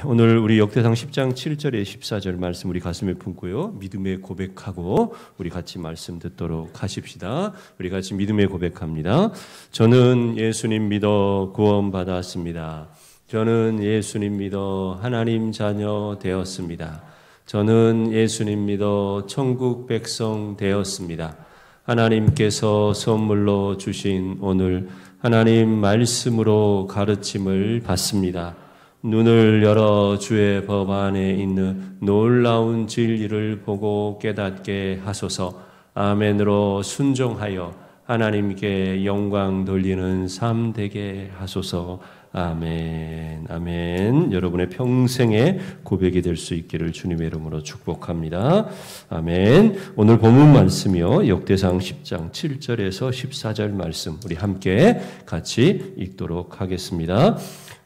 오늘 우리 역대상 10장 7절에 14절 말씀 우리 가슴에 품고요. 믿음의 고백하고 우리 같이 말씀 듣도록 하십시다. 우리 같이 믿음의 고백합니다. 저는 예수님 믿어 구원받았습니다. 저는 예수님 믿어 하나님 자녀 되었습니다. 저는 예수님 믿어 천국 백성 되었습니다. 하나님께서 선물로 주신 오늘 하나님 말씀으로 가르침을 받습니다. 눈을 열어 주의 법 안에 있는 놀라운 진리를 보고 깨닫게 하소서. 아멘으로 순종하여 하나님께 영광 돌리는 삶 되게 하소서. 아멘. 아멘. 여러분의 평생의 고백이 될 수 있기를 주님의 이름으로 축복합니다. 아멘. 오늘 본문 말씀이요. 역대상 10장 7절에서 14절 말씀 우리 함께 같이 읽도록 하겠습니다.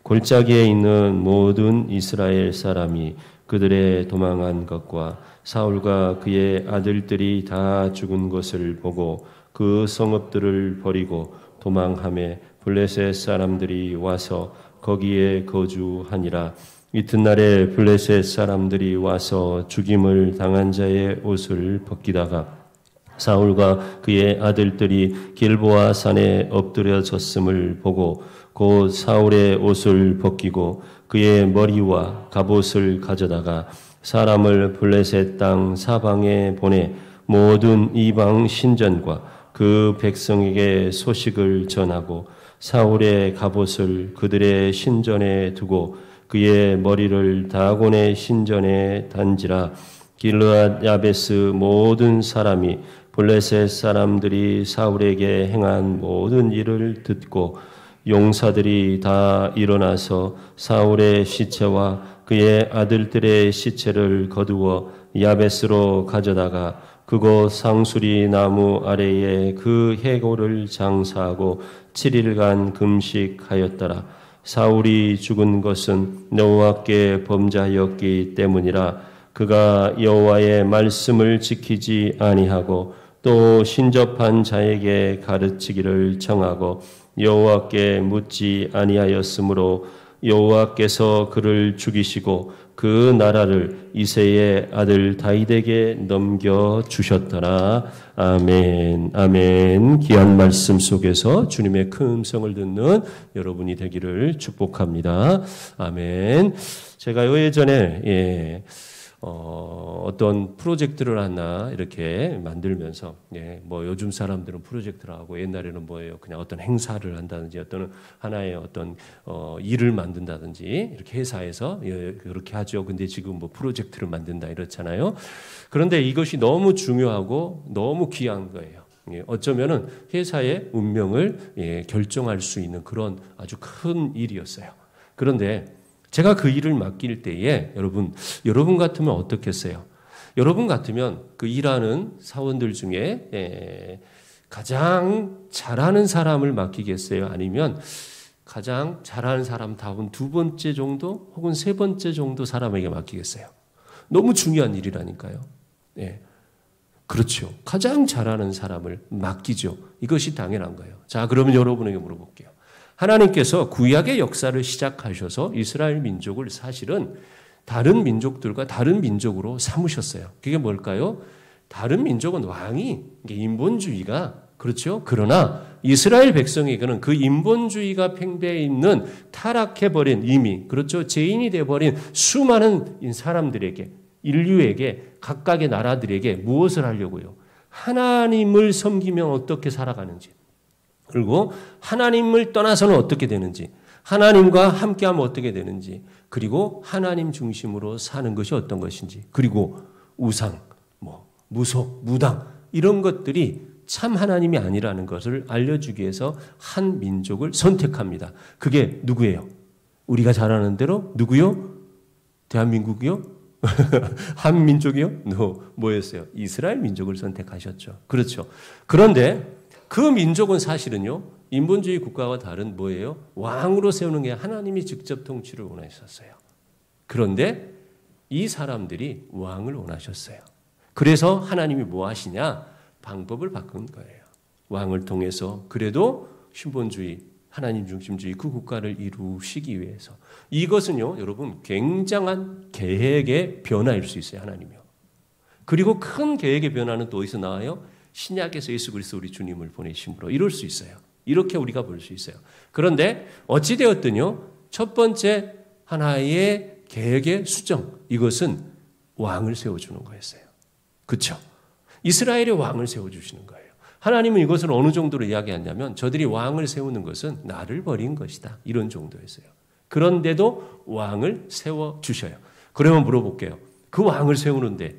골짜기에 있는 모든 이스라엘 사람이 그들의 도망한 것과 사울과 그의 아들들이 다 죽은 것을 보고 그 성읍들을 버리고 도망하매 블레셋 사람들이 와서 거기에 거주하니라. 이튿날에 블레셋 사람들이 와서 죽임을 당한 자의 옷을 벗기다가 사울과 그의 아들들이 길보아 산에 엎드려졌음을 보고 곧 사울의 옷을 벗기고 그의 머리와 갑옷을 가져다가 사람을 블레셋 땅 사방에 보내 모든 이방 신전과 그 백성에게 소식을 전하고 사울의 갑옷을 그들의 신전에 두고 그의 머리를 다곤의 신전에 단지라. 길르앗 야베스 모든 사람이 블레셋 사람들이 사울에게 행한 모든 일을 듣고 용사들이 다 일어나서 사울의 시체와 그의 아들들의 시체를 거두어 야베스로 가져다가 그곳 상수리 나무 아래에 그 해골을 장사하고 7일간 금식하였더라. 사울이 죽은 것은 여호와께 범죄하였기 때문이라. 그가 여호와의 말씀을 지키지 아니하고 또 신접한 자에게 가르치기를 청하고 여호와께 묻지 아니하였으므로 여호와께서 그를 죽이시고 그 나라를 이새의 아들 다윗에게 넘겨 주셨더라. 아멘. 아멘. 귀한 말씀 속에서 주님의 큰 음성을 듣는 여러분이 되기를 축복합니다. 아멘. 제가 예전에 어떤 프로젝트를 하나 이렇게 만들면서, 뭐 요즘 사람들은 프로젝트를 하고 옛날에는 뭐예요? 그냥 어떤 행사를 한다든지 어떤 하나의 어떤 일을 만든다든지 이렇게 회사에서 그렇게 하죠. 근데 지금 뭐 프로젝트를 만든다 이렇잖아요. 그런데 이것이 너무 중요하고 너무 귀한 거예요. 어쩌면은 회사의 운명을 결정할 수 있는 그런 아주 큰 일이었어요. 그런데 제가 그 일을 맡길 때에 여러분 같으면 어떻겠어요? 여러분 같으면 그 일하는 사원들 중에 가장 잘하는 사람을 맡기겠어요? 아니면 가장 잘하는 사람 다운 두 번째 정도 혹은 세 번째 정도 사람에게 맡기겠어요? 너무 중요한 일이라니까요. 그렇죠. 가장 잘하는 사람을 맡기죠. 이것이 당연한 거예요. 자, 그러면 여러분에게 물어볼게요. 하나님께서 구약의 역사를 시작하셔서 이스라엘 민족을 사실은 다른 민족들과 다른 민족으로 삼으셨어요. 그게 뭘까요? 다른 민족은 왕이 인본주의가 그렇죠. 그러나 이스라엘 백성에게는 그 인본주의가 팽배해 있는 타락해버린 이미 그렇죠. 죄인이 되어버린 수많은 사람들에게 인류에게 각각의 나라들에게 무엇을 하려고요? 하나님을 섬기면 어떻게 살아가는지 그리고 하나님을 떠나서는 어떻게 되는지 하나님과 함께하면 어떻게 되는지 그리고 하나님 중심으로 사는 것이 어떤 것인지 그리고 우상, 무속, 무당 이런 것들이 참 하나님이 아니라는 것을 알려주기 위해서 한 민족을 선택합니다. 그게 누구예요? 우리가 잘 아는 대로 누구요? 대한민국이요? 한 민족이요? 뭐였어요? 이스라엘 민족을 선택하셨죠. 그렇죠. 그런데 그 민족은 사실은요, 인본주의 국가와 다른 뭐예요? 왕으로 세우는 게 하나님이 직접 통치를 원하셨어요. 그런데 이 사람들이 왕을 원하셨어요. 그래서 하나님이 뭐 하시냐? 방법을 바꾼 거예요. 왕을 통해서 그래도 신본주의 하나님 중심주의 그 국가를 이루시기 위해서. 이것은요, 여러분, 굉장한 계획의 변화일 수 있어요, 하나님이요. 그리고 큰 계획의 변화는 또 어디서 나와요? 신약에서 예수 그리스도 우리 주님을 보내심으로 이룰 수 있어요. 이렇게 우리가 볼 수 있어요. 그런데 어찌되었든요, 첫 번째 하나의 계획의 수정, 이것은 왕을 세워주는 거였어요. 그렇죠? 이스라엘의 왕을 세워주시는 거예요. 하나님은 이것을 어느 정도로 이야기하냐면 저들이 왕을 세우는 것은 나를 버린 것이다. 이런 정도였어요. 그런데도 왕을 세워주셔요. 그러면 물어볼게요. 그 왕을 세우는데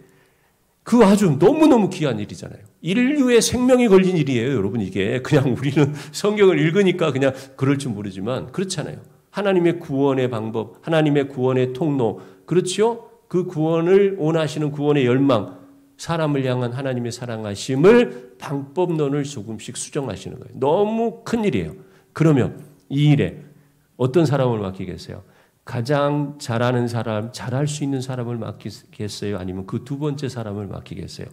그 아주 너무너무 귀한 일이잖아요. 인류의 생명이 걸린 일이에요. 여러분 이게 그냥 우리는 성경을 읽으니까 그냥 그럴 줄 모르지만 그렇잖아요. 하나님의 구원의 방법, 하나님의 구원의 통로, 그렇죠? 그 구원을 원하시는 구원의 열망, 사람을 향한 하나님의 사랑하심을 방법론을 조금씩 수정하시는 거예요. 너무 큰 일이에요. 그러면 이 일에 어떤 사람을 맡기겠어요? 가장 잘하는 사람, 잘할 수 있는 사람을 맡기겠어요? 아니면 그 두 번째 사람을 맡기겠어요?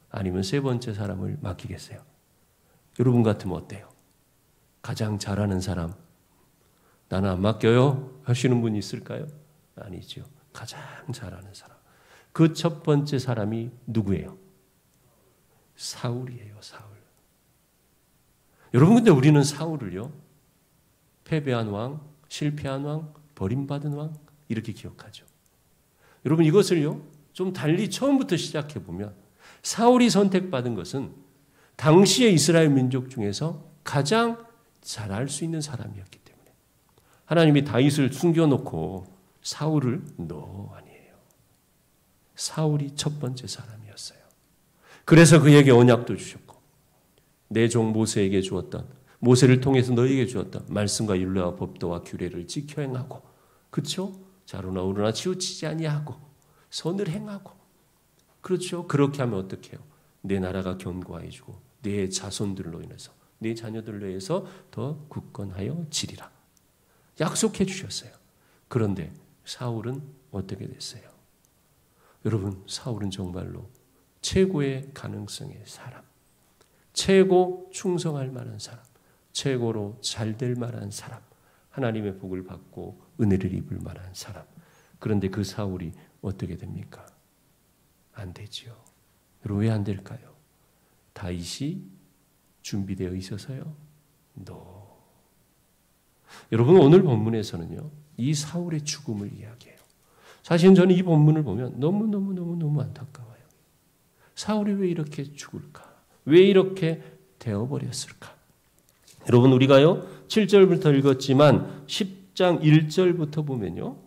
아니면 세 번째 사람을 맡기겠어요? 여러분 같으면 어때요? 가장 잘하는 사람, 나는 안 맡겨요? 하시는 분이 있을까요? 아니죠. 가장 잘하는 사람. 그 첫 번째 사람이 누구예요? 사울이에요, 사울. 여러분, 근데 우리는 사울을요, 패배한 왕, 실패한 왕, 버림받은 왕, 이렇게 기억하죠. 여러분, 이것을요, 좀 달리 처음부터 시작해 보면, 사울이 선택받은 것은 당시의 이스라엘 민족 중에서 가장 잘할 수 있는 사람이었기 때문에, 하나님이 다윗을 숨겨놓고 사울을 너 아니에요. 사울이 첫 번째 사람이었어요. 그래서 그에게 언약도 주셨고 내 종 모세에게 주었던, 모세를 통해서 너에게 주었던 말씀과 율례와 법도와 규례를 지켜 행하고, 그렇죠? 자루나 우루나 치우치지 아니하고 선을 행하고, 그렇죠? 그렇게 하면 어떻게 해요? 내 나라가 견고해지고 내 자손들로 인해서, 내 자녀들로 인해서 더 굳건하여 지리라 약속해 주셨어요. 그런데 사울은 어떻게 됐어요? 여러분, 사울은 정말로 최고의 가능성의 사람, 최고 충성할 만한 사람, 최고로 잘 될 만한 사람, 하나님의 복을 받고 은혜를 입을 만한 사람. 그런데 그 사울이 어떻게 됩니까? 안 되지요. 여러분, 왜 안 될까요? 다윗이 준비되어 있어서요? No. 여러분, 오늘 본문에서는요, 이 사울의 죽음을 이야기해요. 사실 저는 이 본문을 보면 너무 안타까워요. 사울이 왜 이렇게 죽을까? 왜 이렇게 되어버렸을까? 여러분, 우리가요 7절부터 읽었지만 10장 1절부터 보면요,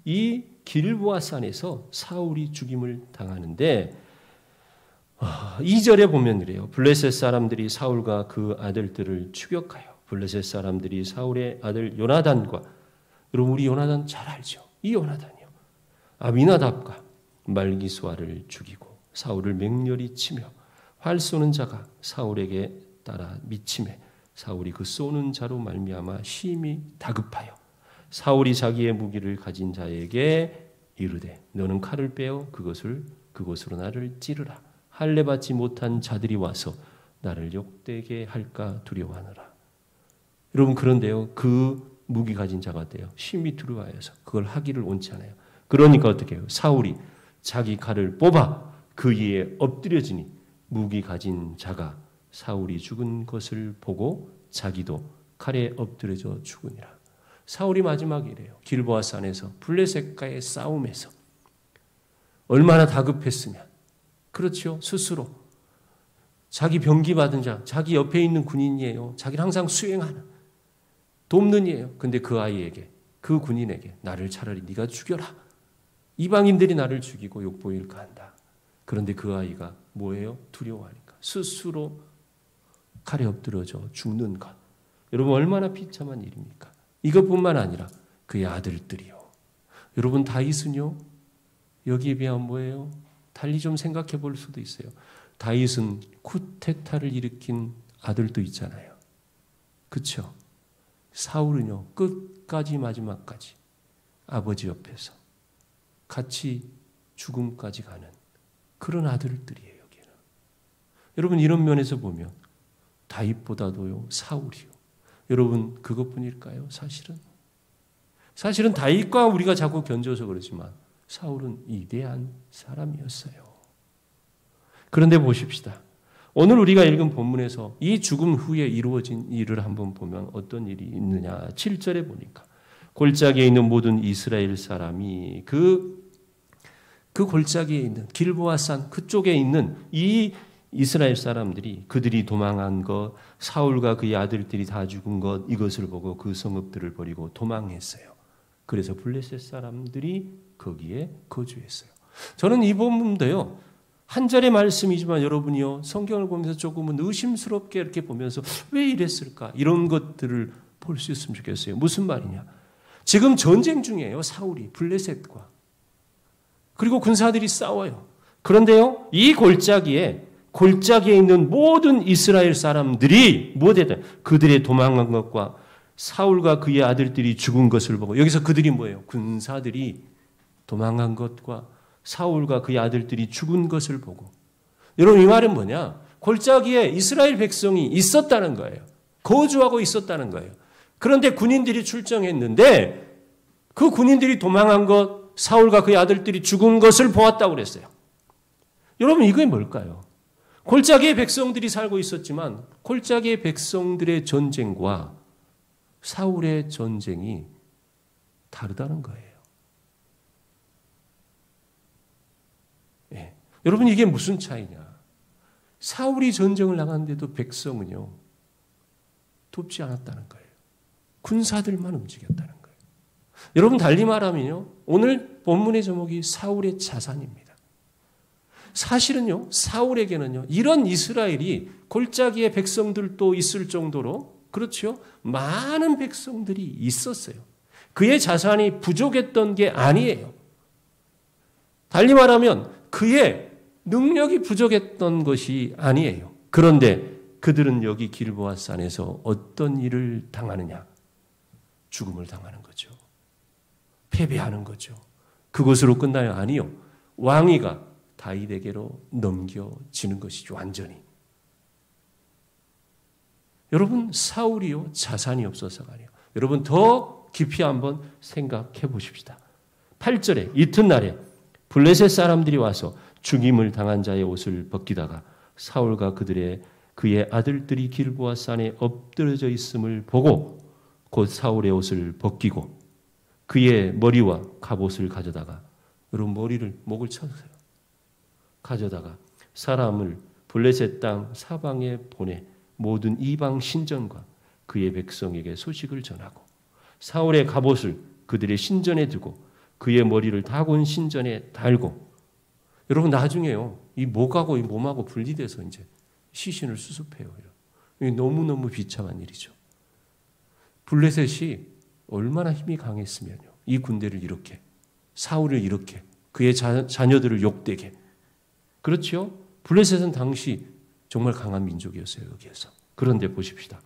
이 길보아 산에서 사울이 죽임을 당하는데 2절에 보면 이래요. 블레셋 사람들이 사울과 그 아들들을 추격하여 블레셋 사람들이 사울의 아들 요나단과, 여러분 우리 요나단 잘 알죠? 이 요나단이요, 아미나답과 말기수아를 죽이고 사울을 맹렬히 치며 활 쏘는 자가 사울에게 따라 미침해 사울이 그 쏘는 자로 말미암아 심히 다급하여 사울이 자기의 무기를 가진 자에게 이르되 너는 칼을 빼어 그것으로 나를 찌르라. 할례 받지 못한 자들이 와서 나를 욕되게 할까 두려워하노라. 여러분, 그런데요, 그 무기 가진 자가 돼요. 심히 두려워해서 그걸 하기를 원치 않아요. 그러니까 어떻게 해요? 사울이 자기 칼을 뽑아 그 위에 엎드려지니 무기 가진 자가 사울이 죽은 것을 보고 자기도 칼에 엎드려져 죽으니라. 사울이 마지막에 이래요. 길보아 산에서 블레셋과의 싸움에서 얼마나 다급했으면, 그렇죠? 스스로 자기 병기 받은 자, 자기 옆에 있는 군인이에요. 자기를 항상 수행하는, 돕는 이에요. 근데 그 아이에게, 그 군인에게 나를 차라리 네가 죽여라. 이방인들이 나를 죽이고 욕보일까 한다. 그런데 그 아이가 뭐예요? 두려워하니까 스스로 칼에 엎드려져 죽는 것. 여러분, 얼마나 비참한 일입니까? 이것뿐만 아니라 그의 아들들이요. 여러분, 다윗은요, 여기에 비하면 뭐예요? 달리 좀 생각해 볼 수도 있어요. 다윗은 쿠데타를 일으킨 아들도 있잖아요. 그렇죠? 사울은요, 끝까지 마지막까지 아버지 옆에서 같이 죽음까지 가는 그런 아들들이에요, 여기는. 여러분, 이런 면에서 보면 다윗보다도요, 사울이요. 여러분 그것뿐일까요? 사실은 다윗과 우리가 자꾸 견줘서 그러지만 사울은 위대한 사람이었어요. 그런데 보십시다. 오늘 우리가 읽은 본문에서 이 죽음 후에 이루어진 일을 한번 보면 어떤 일이 있느냐. 7절에 보니까 골짜기에 있는 모든 이스라엘 사람이 그 골짜기에 있는 길보아산 그쪽에 있는 이 이스라엘 사람들이 그들이 도망한 것, 사울과 그의 아들들이 다 죽은 것, 이것을 보고 그 성읍들을 버리고 도망했어요. 그래서 블레셋 사람들이 거기에 거주했어요. 저는 이 본문도요, 한 절의 말씀이지만 여러분이요, 성경을 보면서 조금은 의심스럽게 이렇게 보면서 왜 이랬을까? 이런 것들을 볼 수 있으면 좋겠어요. 무슨 말이냐? 지금 전쟁 중이에요. 사울이 블레셋과. 그리고 군사들이 싸워요. 그런데요, 이 골짜기에 있는 모든 이스라엘 사람들이 뭐되다? 그들의 도망간 것과 사울과 그의 아들들이 죽은 것을 보고, 여기서 그들이 뭐예요? 군사들이 도망간 것과 사울과 그의 아들들이 죽은 것을 보고. 여러분 이 말은 뭐냐? 골짜기에 이스라엘 백성이 있었다는 거예요. 거주하고 있었다는 거예요. 그런데 군인들이 출정했는데 그 군인들이 도망한 것, 사울과 그의 아들들이 죽은 것을 보았다고 그랬어요. 여러분 이게 뭘까요? 골짜기의 백성들이 살고 있었지만 골짜기의 백성들의 전쟁과 사울의 전쟁이 다르다는 거예요. 예. 여러분 이게 무슨 차이냐? 사울이 전쟁을 나갔는데도 백성은요 돕지 않았다는 거예요. 군사들만 움직였다는 거예요. 여러분 달리 말하면요, 오늘 본문의 제목이 사울의 자산입니다. 사실은요, 사울에게는요, 이런 이스라엘이 골짜기의 백성들도 있을 정도로, 그렇죠, 많은 백성들이 있었어요. 그의 자산이 부족했던 게 아니에요. 달리 말하면 그의 능력이 부족했던 것이 아니에요. 그런데 그들은 여기 길보아 산에서 어떤 일을 당하느냐? 죽음을 당하는 거죠. 패배하는 거죠. 그것으로 끝나요? 아니요. 왕위가 다윗에게로 넘겨지는 것이죠. 완전히. 여러분 사울이요 자산이 없어서가 아니에요. 여러분 더 깊이 한번 생각해 보십시다. 8절에 이튿날에 블레셋 사람들이 와서 죽임을 당한 자의 옷을 벗기다가 사울과 그의 아들들이 길보아 산에 엎드러져 있음을 보고 곧 사울의 옷을 벗기고 그의 머리와 갑옷을 가져다가, 여러분 목을 쳤어요. 가져다가 사람을 블레셋 땅 사방에 보내 모든 이방 신전과 그의 백성에게 소식을 전하고 사울의 갑옷을 그들의 신전에 두고 그의 머리를 다곤 신전에 달고. 여러분 나중에요 이 목하고 이 몸하고 분리돼서 이제 시신을 수습해요. 이게 너무너무 비참한 일이죠. 블레셋이 얼마나 힘이 강했으면요, 이 군대를 이렇게, 사울을 이렇게, 그의 자녀들을 욕되게. 그렇죠? 블레셋은 당시 정말 강한 민족이었어요, 여기에서. 그런데 보십시다.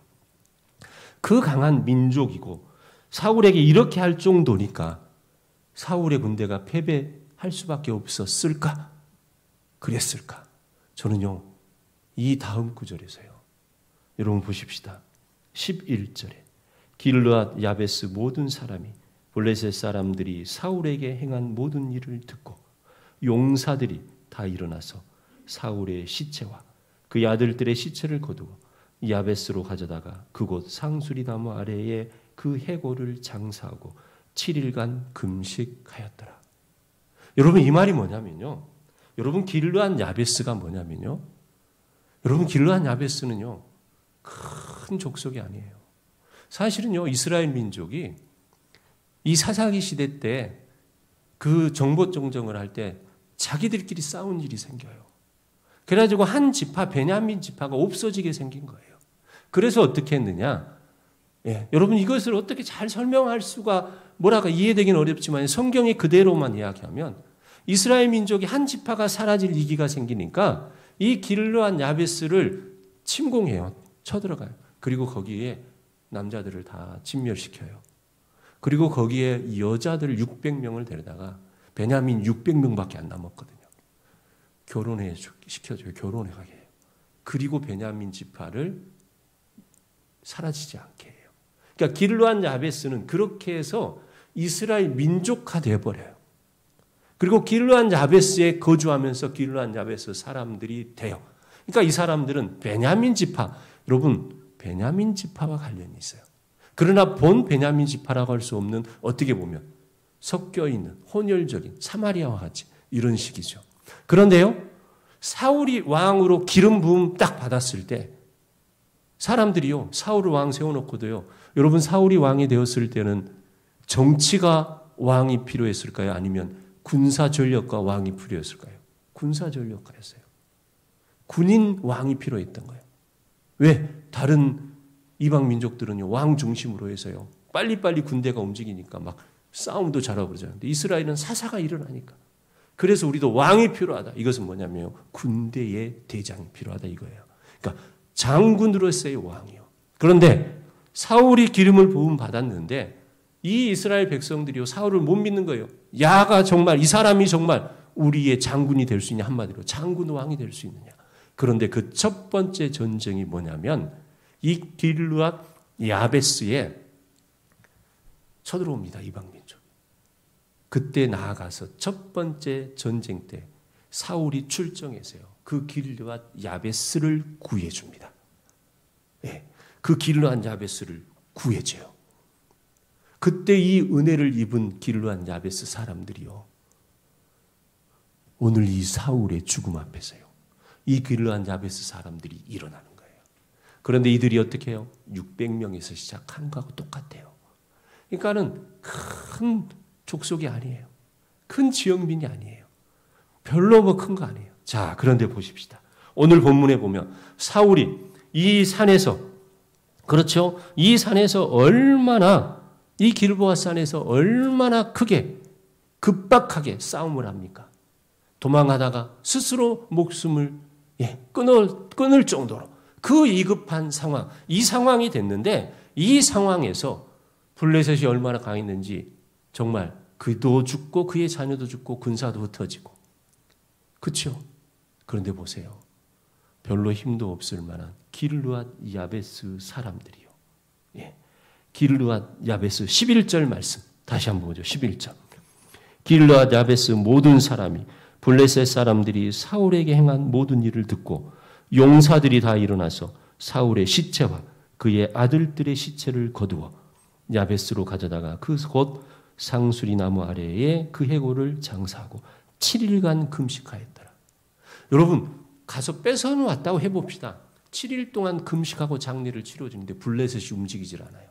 그 강한 민족이고 사울에게 이렇게 할 정도니까 사울의 군대가 패배할 수밖에 없었을까? 그랬을까? 저는요, 이 다음 구절에서요. 여러분 보십시다. 11절에 길르앗 야베스 모든 사람이 블레셋 사람들이 사울에게 행한 모든 일을 듣고 용사들이 다 일어나서 사울의 시체와 그 아들들의 시체를 거두고 야베스로 가져다가 그곳 상수리 나무 아래에 그 해골을 장사하고 7일간 금식하였더라. 여러분 이 말이 뭐냐면요, 여러분 길르앗 야베스가 뭐냐면요, 여러분 길르앗 야베스는요 큰 족속이 아니에요. 사실은요 이스라엘 민족이 이 사사기 시대 때 그 정복 정정을 할 때 자기들끼리 싸운 일이 생겨요. 그래가지고 한 지파, 베냐민 지파가 없어지게 생긴 거예요. 그래서 어떻게 했느냐? 예, 여러분 이것을 어떻게 잘 설명할 수가, 뭐랄까 이해되기는 어렵지만 성경이 그대로만 이야기하면 이스라엘 민족이 한 지파가 사라질 위기가 생기니까 이 길르앗 야베스를 침공해요. 쳐들어가요. 그리고 거기에 남자들을 다 진멸시켜요. 그리고 거기에 여자들 600명을 데려다가 베냐민 600명밖에 안 남았거든요. 시켜줘요. 결혼해 가게 해요. 그리고 베냐민 지파를 사라지지 않게 해요. 그러니까 길르앗 야베스는 그렇게 해서 이스라엘 민족화 되어버려요. 그리고 길르앗 야베스에 거주하면서 길르앗 야베스 사람들이 돼요. 그러니까 이 사람들은 베냐민 지파, 여러분 베냐민 지파와 관련이 있어요. 그러나 본 베냐민 지파라고 할 수 없는 어떻게 보면 섞여 있는 혼혈적인 사마리아와 같이 이런 식이죠. 그런데요, 사울이 왕으로 기름 부음 딱 받았을 때 사람들이요, 사울을 왕 세워놓고도요, 여러분 사울이 왕이 되었을 때는 정치가 왕이 필요했을까요? 아니면 군사 전력가 왕이 필요했을까요? 군사 전력가였어요. 군인 왕이 필요했던 거예요. 왜? 다른 이방 민족들은요, 왕 중심으로 해서요, 빨리빨리 군대가 움직이니까 막 싸움도 잘하고 그러잖아요. 근데 이스라엘은 사사가 일어나니까. 그래서 우리도 왕이 필요하다. 이것은 뭐냐면 군대의 대장이 필요하다 이거예요. 그러니까 장군으로서의 왕이요. 그런데 사울이 기름을 부음 받았는데 이 이스라엘 백성들이요, 사울을 못 믿는 거예요. 야가 정말 이 사람이 정말 우리의 장군이 될 수 있냐, 한마디로 장군 왕이 될 수 있느냐. 그런데 그 첫 번째 전쟁이 뭐냐면 이 길르앗 야베스에 쳐들어옵니다. 이방 민족. 그때 나아가서 첫 번째 전쟁 때 사울이 출정해서요, 그 길르앗 야베스를 구해줍니다. 네, 그 길르앗 야베스를 구해줘요. 그때 이 은혜를 입은 길르앗 야베스 사람들이요, 오늘 이 사울의 죽음 앞에서요, 이 길르앗 야베스 사람들이 일어나는 거예요. 그런데 이들이 어떻게 해요? 600명에서 시작한 거하고 똑같아요. 그러니까는 큰 족속이 아니에요. 큰 지역민이 아니에요. 별로 뭐 큰 거 아니에요. 자, 그런데 보십시다. 오늘 본문에 보면 사울이 이 산에서, 그렇죠? 이 산에서 얼마나, 이 길보아 산에서 얼마나 크게 급박하게 싸움을 합니까? 도망하다가 스스로 목숨을 끊을 정도로 그 위급한 상황, 이 상황이 됐는데 이 상황에서 블레셋이 얼마나 강했는지 정말 그도 죽고 그의 자녀도 죽고 군사도 흩어지고, 그렇죠? 그런데 보세요. 별로 힘도 없을 만한 길르앗 야베스 사람들이요. 예. 길르앗 야베스 11절 말씀 다시 한번 보죠. 11절. 길르앗 야베스 모든 사람이 블레셋 사람들이 사울에게 행한 모든 일을 듣고 용사들이 다 일어나서 사울의 시체와 그의 아들들의 시체를 거두어 야베스로 가져다가 그 곧 상수리 나무 아래에 그 해골을 장사하고 7일간 금식하였더라. 여러분 가서 뺏어놓았다고 해봅시다. 7일 동안 금식하고 장례를 치러주는데 블레셋이 움직이질 않아요.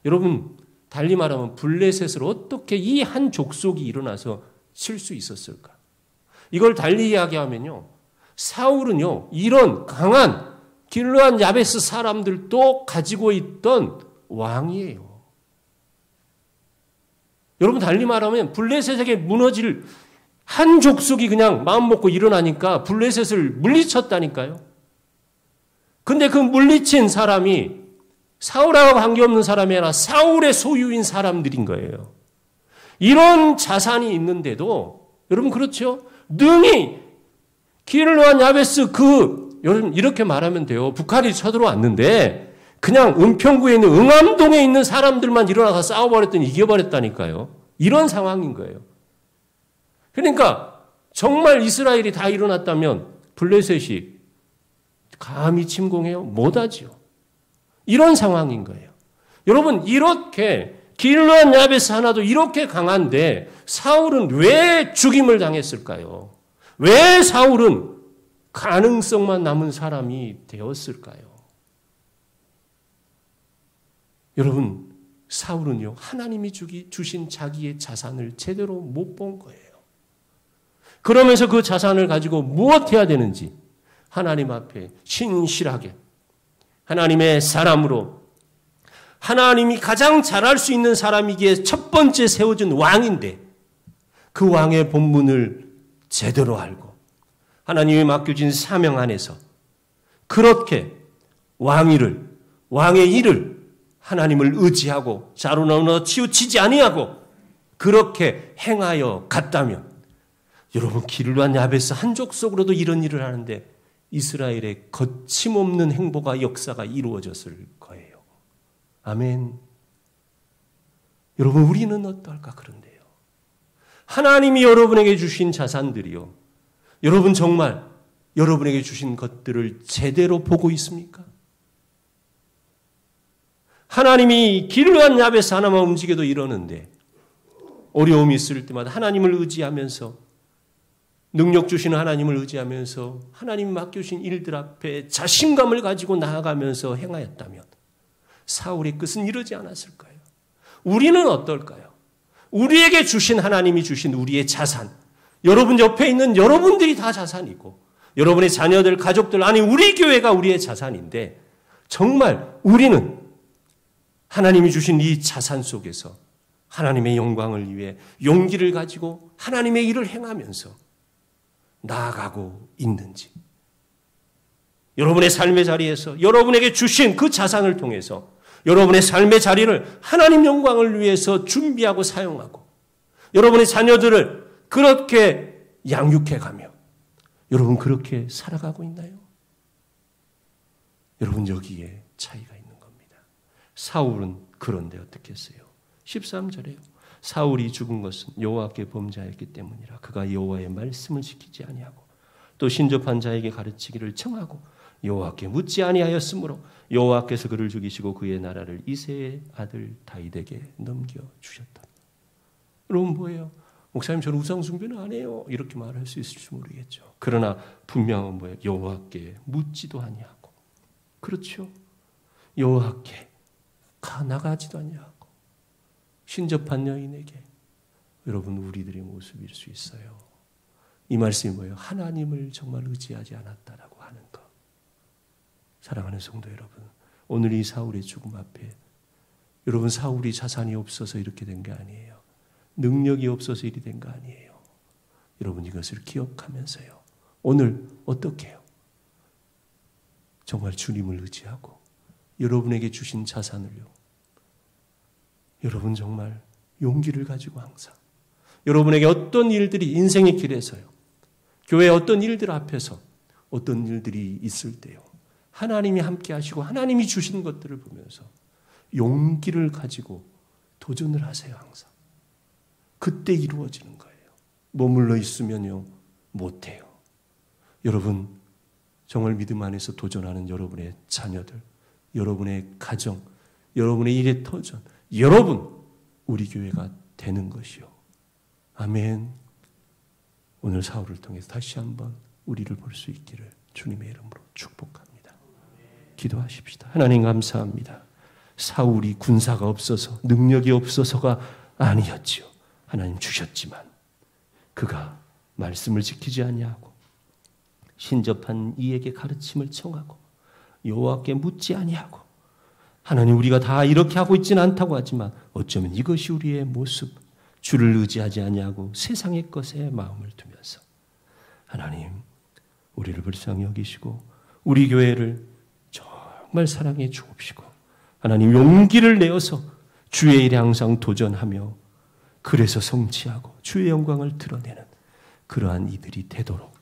여러분 달리 말하면 블레셋을 어떻게 이 한 족속이 일어나서 칠 수 있었을까? 이걸 달리 이야기하면요, 사울은요 이런 강한 길르앗 야베스 사람들도 가지고 있던 왕이에요. 여러분 달리 말하면 블레셋에게 무너질 한 족속이 그냥 마음 먹고 일어나니까 블레셋을 물리쳤다니까요. 근데 그 물리친 사람이 사울하고 관계없는 사람이 아니라 사울의 소유인 사람들인 거예요. 이런 자산이 있는데도 여러분 그렇죠? 능히 길르앗 야베스 여러분 이렇게 말하면 돼요. 북한이 쳐들어왔는데 그냥 은평구에 있는 응암동에 있는 사람들만 일어나서 싸워버렸더니 이겨버렸다니까요. 이런 상황인 거예요. 그러니까 정말 이스라엘이 다 일어났다면 블레셋이 감히 침공해요? 못하죠. 이런 상황인 거예요. 여러분 이렇게 길르앗 야베스 하나도 이렇게 강한데 사울은 왜 죽임을 당했을까요? 왜 사울은 가능성만 남은 사람이 되었을까요? 여러분 사울은요 하나님이 주신 자기의 자산을 제대로 못 본 거예요. 그러면서 그 자산을 가지고 무엇해야 되는지 하나님 앞에 신실하게 하나님의 사람으로 하나님이 가장 잘할 수 있는 사람이기에 첫 번째 세워진 왕인데 그 왕의 본분을 제대로 알고 하나님이 맡겨진 사명 안에서 그렇게 왕의 일을 하나님을 의지하고 자루나무나 치우치지 아니하고 그렇게 행하여 갔다면 여러분 길르앗 야베스 한 족속으로도 이런 일을 하는데 이스라엘의 거침없는 행보가 역사가 이루어졌을 거예요. 아멘. 여러분, 우리는 어떨까? 그런데요. 하나님이 여러분에게 주신 자산들이요. 여러분 정말 여러분에게 주신 것들을 제대로 보고 있습니까? 하나님이 길르한 야베스 하나만 움직여도 이러는데 어려움이 있을 때마다 하나님을 의지하면서 능력 주시는 하나님을 의지하면서 하나님 맡겨주신 일들 앞에 자신감을 가지고 나아가면서 행하였다면 사울의 끝은 이러지 않았을 거예요. 우리는 어떨까요? 우리에게 주신 하나님이 주신 우리의 자산, 여러분 옆에 있는 여러분들이 다 자산이고 여러분의 자녀들, 가족들, 아니 우리 교회가 우리의 자산인데 정말 우리는 하나님이 주신 이 자산 속에서 하나님의 영광을 위해 용기를 가지고 하나님의 일을 행하면서 나아가고 있는지, 여러분의 삶의 자리에서 여러분에게 주신 그 자산을 통해서 여러분의 삶의 자리를 하나님 영광을 위해서 준비하고 사용하고 여러분의 자녀들을 그렇게 양육해가며 여러분 그렇게 살아가고 있나요? 여러분 여기에 차이가 있는 겁니다. 사울은 그런데 어떻게 했어요? 13절에요. 사울이 죽은 것은 여호와께 범죄하였기 때문이라. 그가 여호와의 말씀을 지키지 아니하고 또 신접한 자에게 가르치기를 청하고 여호와께 묻지 아니하였으므로 여호와께서 그를 죽이시고 그의 나라를 이새의 아들 다윗에게 넘겨주셨다. 여러분 뭐예요? 목사님 저는 우상숭배는 안 해요. 이렇게 말할 수 있을지 모르겠죠. 그러나 분명한 뭐예요? 여호와께 묻지도 아니하고, 그렇죠? 여호와께 나가지도 아니하고 신접한 여인에게, 여러분 우리들의 모습일 수 있어요. 이 말씀이 뭐예요? 하나님을 정말 의지하지 않았다라고 하는 것. 사랑하는 성도 여러분, 오늘 이 사울의 죽음 앞에 여러분 사울이 자산이 없어서 이렇게 된 게 아니에요. 능력이 없어서 일이 된 거 아니에요. 여러분 이것을 기억하면서요. 오늘 어떻게 해요? 정말 주님을 의지하고 여러분에게 주신 자산을요. 여러분 정말 용기를 가지고 항상 여러분에게 어떤 일들이 인생의 길에서요. 교회 어떤 일들 앞에서 어떤 일들이 있을 때요. 하나님이 함께 하시고 하나님이 주신 것들을 보면서 용기를 가지고 도전을 하세요. 항상. 그때 이루어지는 거예요. 머물러 있으면요. 못해요. 여러분 정말 믿음 안에서 도전하는 여러분의 자녀들, 여러분의 가정, 여러분의 일의 터전, 여러분 우리 교회가 되는 것이요. 아멘. 오늘 사울을 통해서 다시 한번 우리를 볼 수 있기를 주님의 이름으로 축복합니다. 기도하십시다. 하나님 감사합니다. 사울이 군사가 없어서 능력이 없어서가 아니었지요. 하나님 주셨지만 그가 말씀을 지키지 아니하고 신접한 이에게 가르침을 청하고 여호와께 묻지 아니하고, 하나님 우리가 다 이렇게 하고 있지는 않다고 하지만 어쩌면 이것이 우리의 모습, 주를 의지하지 아니하고 세상의 것에 마음을 두면서 하나님 우리를 불쌍히 여기시고 우리 교회를 정말 사랑해 주옵시고 하나님 용기를 내어서 주의 일에 항상 도전하며 그래서 성취하고 주의 영광을 드러내는 그러한 이들이 되도록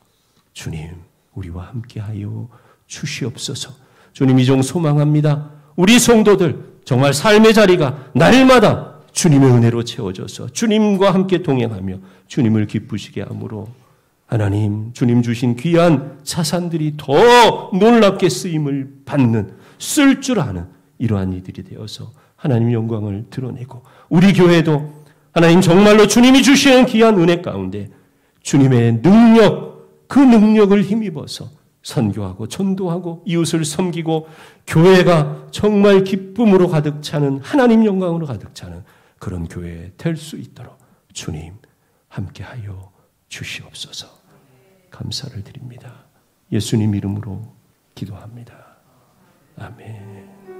주님 우리와 함께하여 주시옵소서. 주님 이 종 소망합니다. 우리 성도들 정말 삶의 자리가 날마다 주님의 은혜로 채워져서 주님과 함께 동행하며 주님을 기쁘시게 함으로 하나님 주님 주신 귀한 자산들이 더 놀랍게 쓰임을 받는, 쓸 줄 아는 이러한 이들이 되어서 하나님 영광을 드러내고 우리 교회도 하나님 정말로 주님이 주시는 귀한 은혜 가운데 주님의 능력, 그 능력을 힘입어서 선교하고 전도하고 이웃을 섬기고 교회가 정말 기쁨으로 가득 차는, 하나님 영광으로 가득 차는 그런 교회 될 수 있도록 주님 함께하여 주시옵소서. 감사를 드립니다. 예수님 이름으로 기도합니다. 아멘.